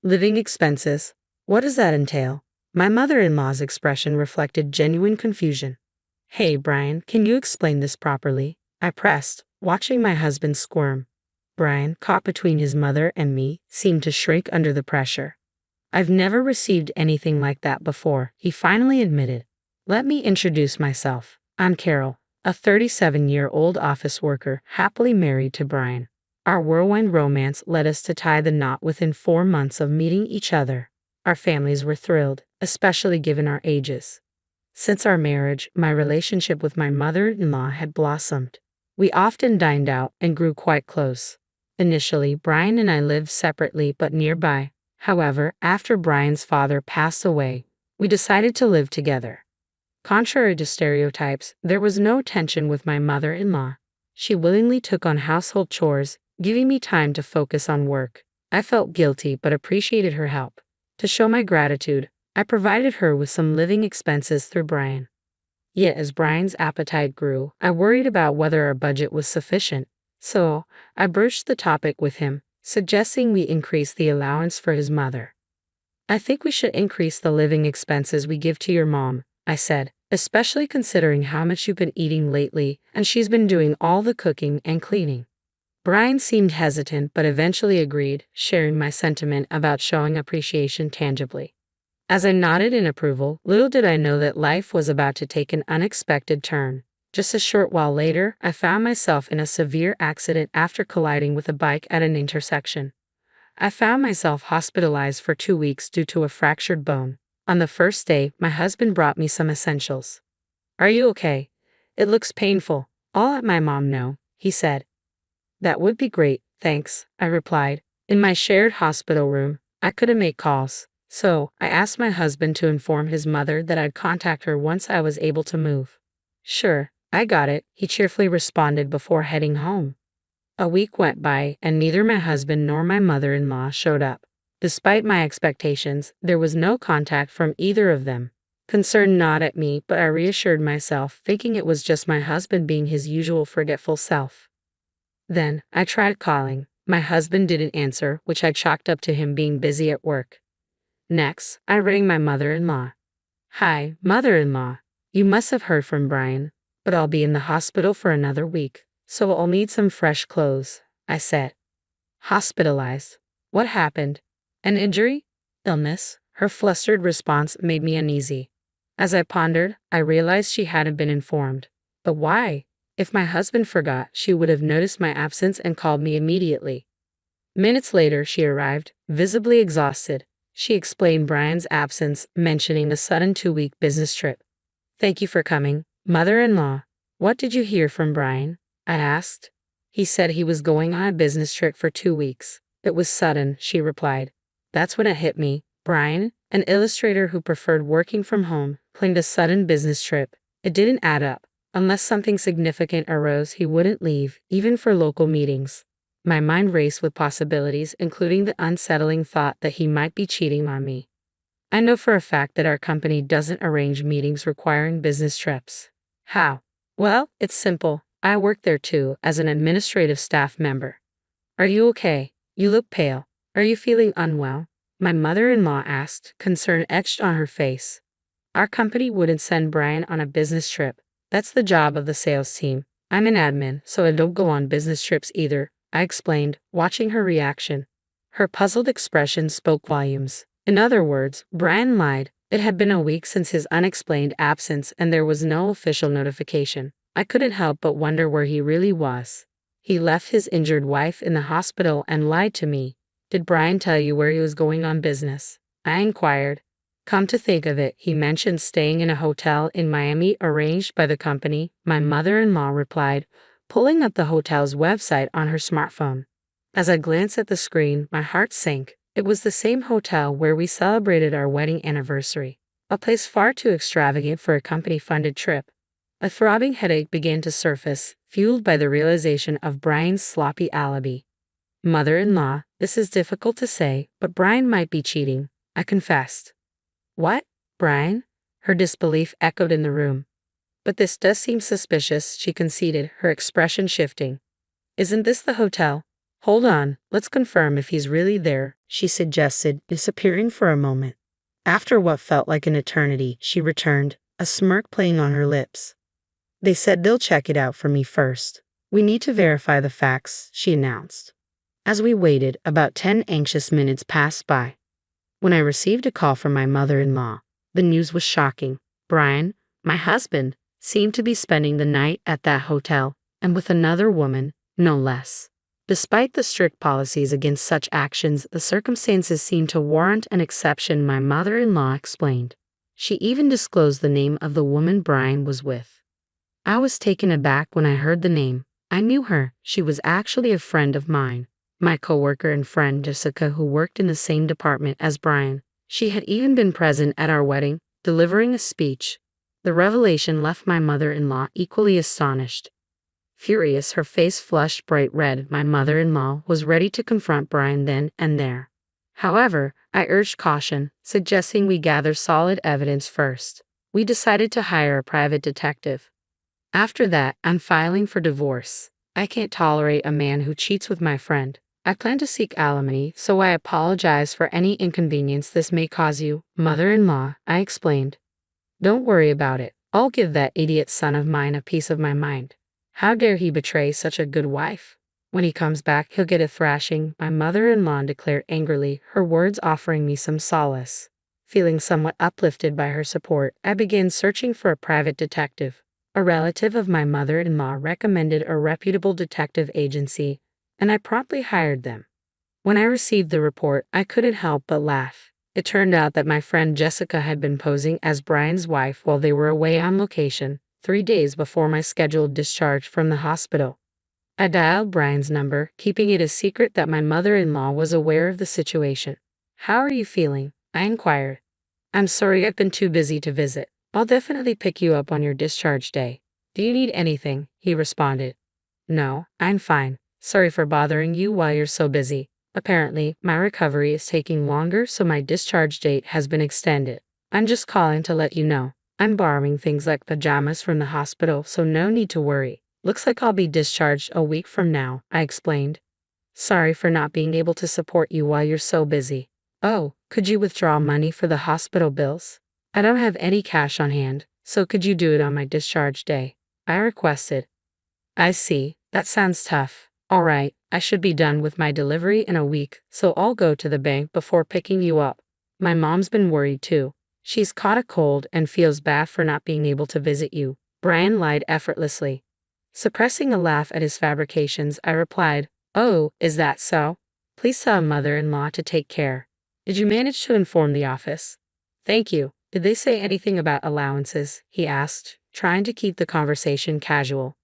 Living expenses. What does that entail? My mother-in-law's expression reflected genuine confusion. Hey, Brian, can you explain this properly? I pressed, watching my husband squirm. Brian, caught between his mother and me, seemed to shrink under the pressure. I've never received anything like that before, he finally admitted. Let me introduce myself. I'm Carol, a 37-year-old office worker, happily married to Brian. Our whirlwind romance led us to tie the knot within 4 months of meeting each other. Our families were thrilled, especially given our ages. Since our marriage, my relationship with my mother-in-law had blossomed. We often dined out and grew quite close. Initially, Brian and I lived separately but nearby. However, after Brian's father passed away, we decided to live together. Contrary to stereotypes, there was no tension with my mother-in-law. She willingly took on household chores, giving me time to focus on work. I felt guilty but appreciated her help. To show my gratitude, I provided her with some living expenses through Brian. Yet as Brian's appetite grew, I worried about whether our budget was sufficient. So, I broached the topic with him, suggesting we increase the allowance for his mother. I think we should increase the living expenses we give to your mom, I said, especially considering how much you've been eating lately and she's been doing all the cooking and cleaning. Brian seemed hesitant but eventually agreed, sharing my sentiment about showing appreciation tangibly. As I nodded in approval, little did I know that life was about to take an unexpected turn. Just a short while later, I found myself in a severe accident after colliding with a bike at an intersection. I found myself hospitalized for 2 weeks due to a fractured bone. On the first day, my husband brought me some essentials. Are you okay? It looks painful. I'll let my mom know, he said. That would be great, thanks, I replied. In my shared hospital room, I couldn't make calls, so I asked my husband to inform his mother that I'd contact her once I was able to move. Sure, I got it, he cheerfully responded before heading home. A week went by, and neither my husband nor my mother-in-law showed up. Despite my expectations, there was no contact from either of them. Concern gnawed at me, but I reassured myself, thinking it was just my husband being his usual forgetful self. Then, I tried calling. My husband didn't answer, which I chalked up to him being busy at work. Next, I rang my mother-in-law. Hi, mother-in-law. You must have heard from Brian, but I'll be in the hospital for another week, so I'll need some fresh clothes, I said. Hospitalized? What happened? An injury? Illness? Her flustered response made me uneasy. As I pondered, I realized she hadn't been informed. But why? If my husband forgot, she would have noticed my absence and called me immediately. Minutes later, she arrived, visibly exhausted. She explained Brian's absence, mentioning a sudden 2-week business trip. Thank you for coming, mother-in-law. What did you hear from Brian? I asked. He said he was going on a business trip for 2 weeks. It was sudden, she replied. That's when it hit me. Brian, an illustrator who preferred working from home, planned a sudden business trip. It didn't add up. Unless something significant arose, he wouldn't leave, even for local meetings. My mind raced with possibilities, including the unsettling thought that he might be cheating on me. I know for a fact that our company doesn't arrange meetings requiring business trips. How? Well, it's simple. I work there too, as an administrative staff member. Are you okay? You look pale. Are you feeling unwell? My mother-in-law asked, concern etched on her face. Our company wouldn't send Brian on a business trip. That's the job of the sales team. I'm an admin, so I don't go on business trips either, I explained, watching her reaction. Her puzzled expression spoke volumes. In other words, Brian lied. It had been a week since his unexplained absence and there was no official notification. I couldn't help but wonder where he really was. He left his injured wife in the hospital and lied to me. Did Brian tell you where he was going on business? I inquired. Come to think of it, he mentioned staying in a hotel in Miami arranged by the company, my mother-in-law replied, pulling up the hotel's website on her smartphone. As I glanced at the screen, my heart sank. It was the same hotel where we celebrated our wedding anniversary, a place far too extravagant for a company-funded trip. A throbbing headache began to surface, fueled by the realization of Brian's sloppy alibi. Mother-in-law, this is difficult to say, but Brian might be cheating, I confessed. What? Brian? Her disbelief echoed in the room. But this does seem suspicious, she conceded, her expression shifting. Isn't this the hotel? Hold on, let's confirm if he's really there, she suggested, disappearing for a moment. After what felt like an eternity, she returned, a smirk playing on her lips. They said they'll check it out for me first. We need to verify the facts, she announced. As we waited, about 10 anxious minutes passed by. When I received a call from my mother-in-law, the news was shocking. Brian, my husband, seemed to be spending the night at that hotel, and with another woman, no less. Despite the strict policies against such actions, the circumstances seemed to warrant an exception, my mother-in-law explained. She even disclosed the name of the woman Brian was with. I was taken aback when I heard the name. I knew her. She was actually a friend of mine. My coworker and friend Jessica, who worked in the same department as Brian. She had even been present at our wedding, delivering a speech. The revelation left my mother-in-law equally astonished. Furious, her face flushed bright red, my mother-in-law was ready to confront Brian then and there. However, I urged caution, suggesting we gather solid evidence first. We decided to hire a private detective. After that, I'm filing for divorce. I can't tolerate a man who cheats with my friend. I plan to seek alimony, so I apologize for any inconvenience this may cause you, mother-in-law, I explained. Don't worry about it. I'll give that idiot son of mine a piece of my mind. How dare he betray such a good wife? When he comes back, he'll get a thrashing, my mother-in-law declared angrily, her words offering me some solace. Feeling somewhat uplifted by her support, I began searching for a private detective. A relative of my mother-in-law recommended a reputable detective agency, and I promptly hired them. When I received the report, I couldn't help but laugh. It turned out that my friend Jessica had been posing as Brian's wife while they were away on location, 3 days before my scheduled discharge from the hospital. I dialed Brian's number, keeping it a secret that my mother-in-law was aware of the situation. How are you feeling? I inquired. I'm sorry, I've been too busy to visit. I'll definitely pick you up on your discharge day. Do you need anything? He responded. No, I'm fine. Sorry for bothering you while you're so busy. Apparently, my recovery is taking longer, so my discharge date has been extended. I'm just calling to let you know. I'm borrowing things like pajamas from the hospital, so no need to worry. Looks like I'll be discharged a week from now, I explained. Sorry for not being able to support you while you're so busy. Oh, could you withdraw money for the hospital bills? I don't have any cash on hand, so could you do it on my discharge day? I requested. I see, that sounds tough. All right, I should be done with my delivery in a week, so I'll go to the bank before picking you up. My mom's been worried too. She's caught a cold and feels bad for not being able to visit you. Brian lied effortlessly. Suppressing a laugh at his fabrications, I replied, Oh, is that so? Please tell mother-in-law to take care. Did you manage to inform the office? Thank you. Did they say anything about allowances? He asked, trying to keep the conversation casual.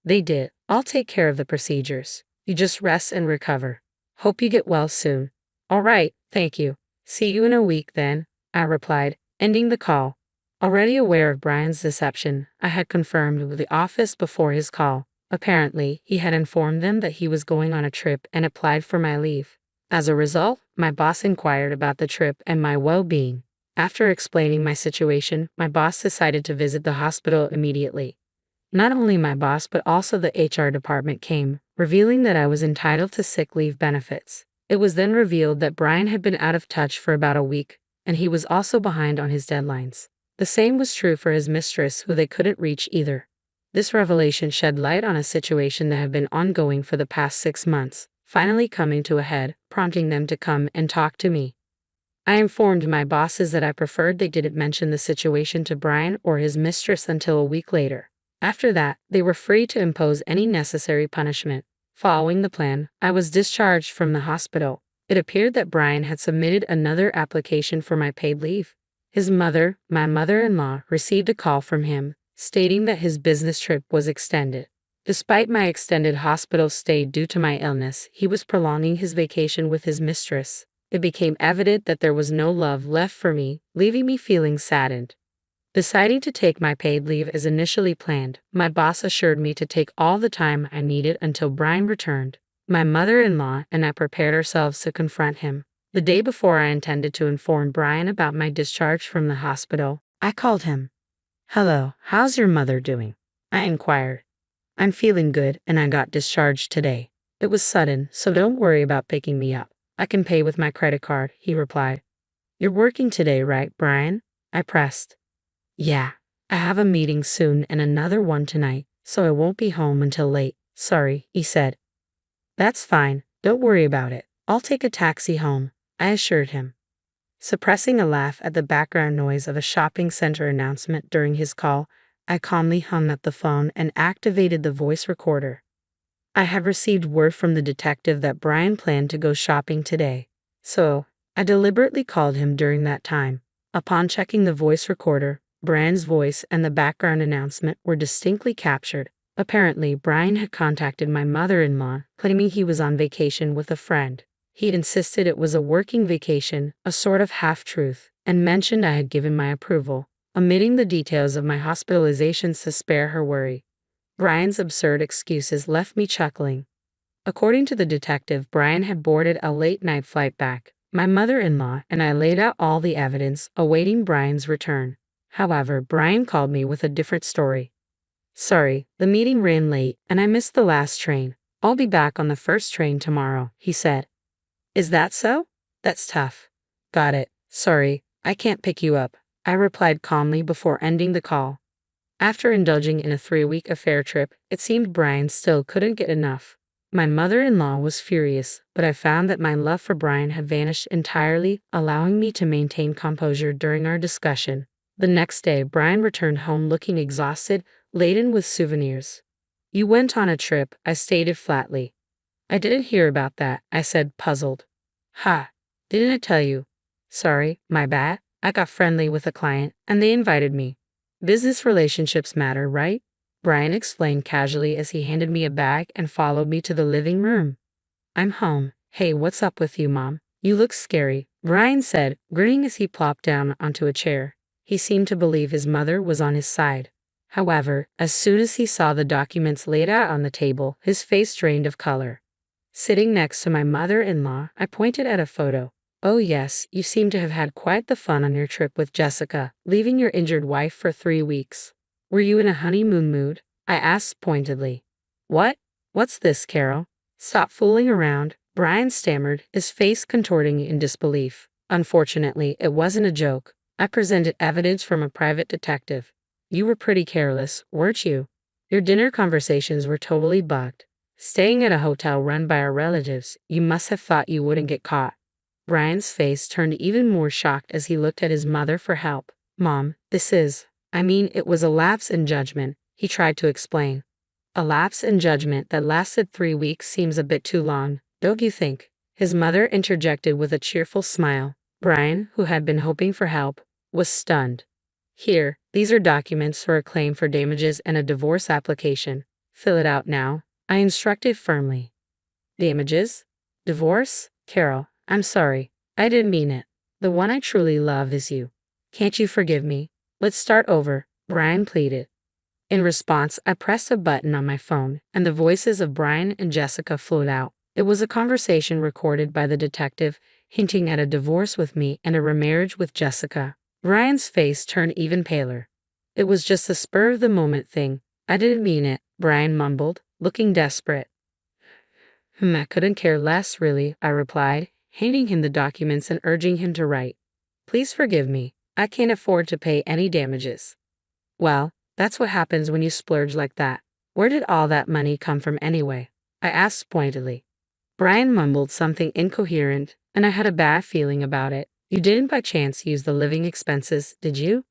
They did. I'll take care of the procedures. You just rest and recover. Hope you get well soon. All right, thank you. See you in a week then, I replied, ending the call. Already aware of Brian's deception, I had confirmed with the office before his call. Apparently, he had informed them that he was going on a trip and applied for my leave. As a result, my boss inquired about the trip and my well-being. After explaining my situation, my boss decided to visit the hospital immediately. Not only my boss but also the HR department came, revealing that I was entitled to sick leave benefits. It was then revealed that Brian had been out of touch for about a week, and he was also behind on his deadlines. The same was true for his mistress, who they couldn't reach either. This revelation shed light on a situation that had been ongoing for the past 6 months, finally coming to a head, prompting them to come and talk to me. I informed my bosses that I preferred they didn't mention the situation to Brian or his mistress until a week later. After that, they were free to impose any necessary punishment. Following the plan, I was discharged from the hospital. It appeared that Brian had submitted another application for my paid leave. His mother, my mother-in-law, received a call from him, stating that his business trip was extended. Despite my extended hospital stay due to my illness, he was prolonging his vacation with his mistress. It became evident that there was no love left for me, leaving me feeling saddened. Deciding to take my paid leave as initially planned, my boss assured me to take all the time I needed until Brian returned. My mother-in-law and I prepared ourselves to confront him. The day before I intended to inform Brian about my discharge from the hospital, I called him. Hello, how's your mother doing? I inquired. I'm feeling good and I got discharged today. It was sudden, so don't worry about picking me up. I can pay with my credit card, he replied. You're working today, right, Brian? I pressed. Yeah, I have a meeting soon and another one tonight, so I won't be home until late. Sorry, he said. That's fine, don't worry about it. I'll take a taxi home, I assured him. Suppressing a laugh at the background noise of a shopping center announcement during his call, I calmly hung up the phone and activated the voice recorder. I had received word from the detective that Brian planned to go shopping today, so I deliberately called him during that time. Upon checking the voice recorder, Brian's voice and the background announcement were distinctly captured. Apparently, Brian had contacted my mother-in-law, claiming he was on vacation with a friend. He insisted it was a working vacation, a sort of half-truth, and mentioned I had given my approval, omitting the details of my hospitalizations to spare her worry. Brian's absurd excuses left me chuckling. According to the detective, Brian had boarded a late-night flight back. My mother-in-law and I laid out all the evidence, awaiting Brian's return. However, Brian called me with a different story. Sorry, the meeting ran late, and I missed the last train. I'll be back on the first train tomorrow, he said. Is that so? That's tough. Got it. Sorry, I can't pick you up, I replied calmly before ending the call. After indulging in a 3-week affair trip, it seemed Brian still couldn't get enough. My mother-in-law was furious, but I found that my love for Brian had vanished entirely, allowing me to maintain composure during our discussion. The next day, Brian returned home looking exhausted, laden with souvenirs. You went on a trip, I stated flatly. I didn't hear about that, I said, puzzled. Ha, didn't I tell you? Sorry, my bad. I got friendly with a client, and they invited me. Business relationships matter, right? Brian explained casually as he handed me a bag and followed me to the living room. I'm home. Hey, what's up with you, Mom? You look scary, Brian said, grinning as he plopped down onto a chair. He seemed to believe his mother was on his side. However, as soon as he saw the documents laid out on the table, his face drained of color. Sitting next to my mother-in-law, I pointed at a photo. Oh yes, you seem to have had quite the fun on your trip with Jessica, leaving your injured wife for 3 weeks. Were you in a honeymoon mood? I asked pointedly. What? What's this, Carol? Stop fooling around, Brian stammered, his face contorting in disbelief. Unfortunately, it wasn't a joke. I presented evidence from a private detective. You were pretty careless, weren't you? Your dinner conversations were totally bugged. Staying at a hotel run by our relatives, you must have thought you wouldn't get caught. Brian's face turned even more shocked as he looked at his mother for help. Mom, it was a lapse in judgment, he tried to explain. A lapse in judgment that lasted 3 weeks seems a bit too long, don't you think? His mother interjected with a cheerful smile. Brian, who had been hoping for help, was stunned. Here, these are documents for a claim for damages and a divorce application. Fill it out now, I instructed firmly. Damages? Divorce? Carol, I'm sorry. I didn't mean it. The one I truly love is you. Can't you forgive me? Let's start over, Brian pleaded. In response, I pressed a button on my phone, and the voices of Brian and Jessica flowed out. It was a conversation recorded by the detective, hinting at a divorce with me and a remarriage with Jessica. Brian's face turned even paler. It was just a spur-of-the-moment thing. I didn't mean it, Brian mumbled, looking desperate. I couldn't care less, really, I replied, handing him the documents and urging him to write. Please forgive me. I can't afford to pay any damages. Well, that's what happens when you splurge like that. Where did all that money come from anyway? I asked pointedly. Brian mumbled something incoherent, and I had a bad feeling about it. You didn't by chance use the living expenses, did you?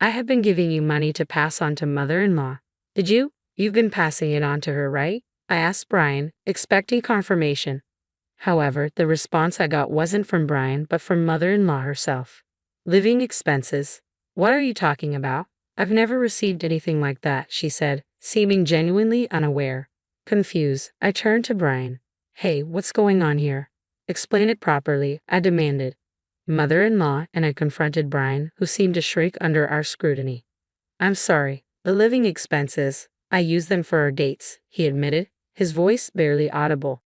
I have been giving you money to pass on to mother-in-law. Did you? You've been passing it on to her, right? I asked Brian, expecting confirmation. However, the response I got wasn't from Brian, but from mother-in-law herself. Living expenses? What are you talking about? I've never received anything like that, she said, seeming genuinely unaware. Confused, I turned to Brian. Hey, what's going on here? Explain it properly, I demanded. Mother-in-law, and I confronted Brian, who seemed to shrink under our scrutiny. I'm sorry, the living expenses, I used them for our dates, he admitted, his voice barely audible.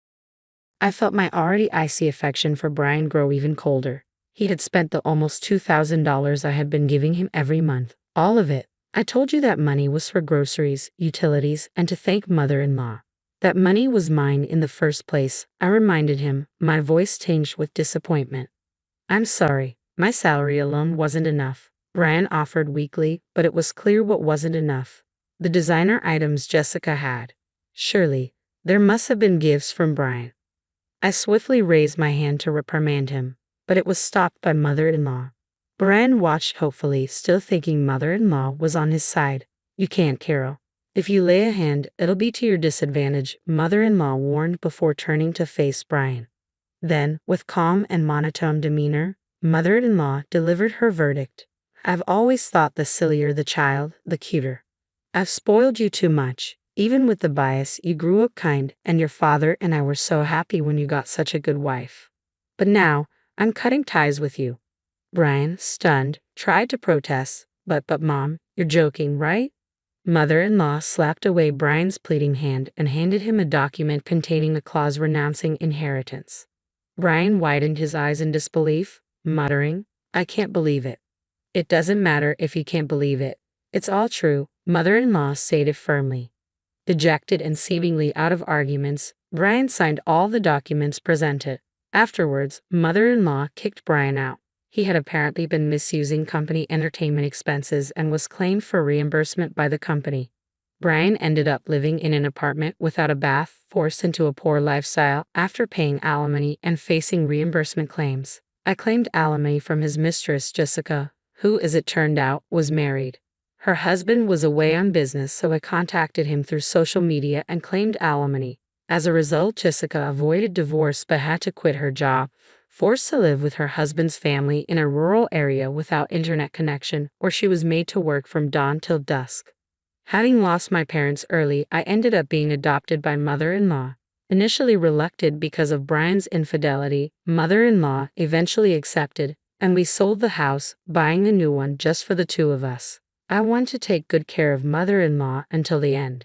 I felt my already icy affection for Brian grow even colder. He had spent the almost $2,000 I had been giving him every month, all of it. I told you that money was for groceries, utilities, and to thank mother-in-law. That money was mine in the first place, I reminded him, my voice tinged with disappointment. I'm sorry, my salary alone wasn't enough. Brian offered weakly, but it was clear what wasn't enough. The designer items Jessica had. Surely, there must have been gifts from Brian. I swiftly raised my hand to reprimand him, but it was stopped by mother-in-law. Brian watched hopefully, still thinking mother-in-law was on his side. You can't, Carol. If you lay a hand, it'll be to your disadvantage, mother-in-law warned before turning to face Brian. Then, with calm and monotone demeanor, mother-in-law delivered her verdict. I've always thought the sillier the child, the cuter. I've spoiled you too much. Even with the bias, you grew up kind, and your father and I were so happy when you got such a good wife. But now, I'm cutting ties with you. Brian, stunned, tried to protest, but Mom, you're joking, right? Mother-in-law slapped away Brian's pleading hand and handed him a document containing a clause renouncing inheritance. Brian widened his eyes in disbelief, muttering, I can't believe it. It doesn't matter if you can't believe it. It's all true, mother-in-law stated firmly. Dejected and seemingly out of arguments, Brian signed all the documents presented. Afterwards, mother-in-law kicked Brian out. He had apparently been misusing company entertainment expenses and was claimed for reimbursement by the company. Brian ended up living in an apartment without a bath, forced into a poor lifestyle after paying alimony and facing reimbursement claims. I claimed alimony from his mistress, Jessica, who, as it turned out, was married. Her husband was away on business, so I contacted him through social media and claimed alimony. As a result, Jessica avoided divorce but had to quit her job, forced to live with her husband's family in a rural area without internet connection, where she was made to work from dawn till dusk. Having lost my parents early, I ended up being adopted by mother-in-law. Initially reluctant because of Brian's infidelity, mother-in-law eventually accepted, and we sold the house, buying a new one just for the two of us. I want to take good care of mother-in-law until the end.